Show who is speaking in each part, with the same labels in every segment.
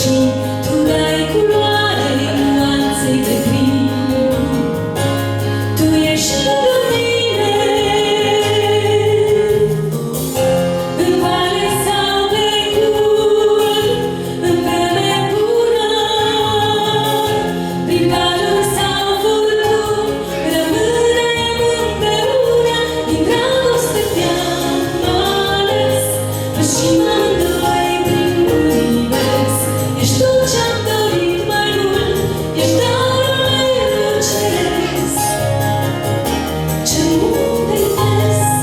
Speaker 1: și tu dai culoare nuanței de gri. Tu ești lângă mine, în vale sau pe cur, în vreme bună, prin valuri sau furtuni, rămânem împreună, din dragoste te-am ales, pășim amândoi prin univers. Ești tot ce-am dorit mai mult, ești darul meu ceresc, ce mult te iubesc.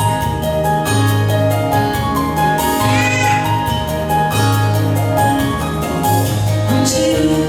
Speaker 1: Am cerut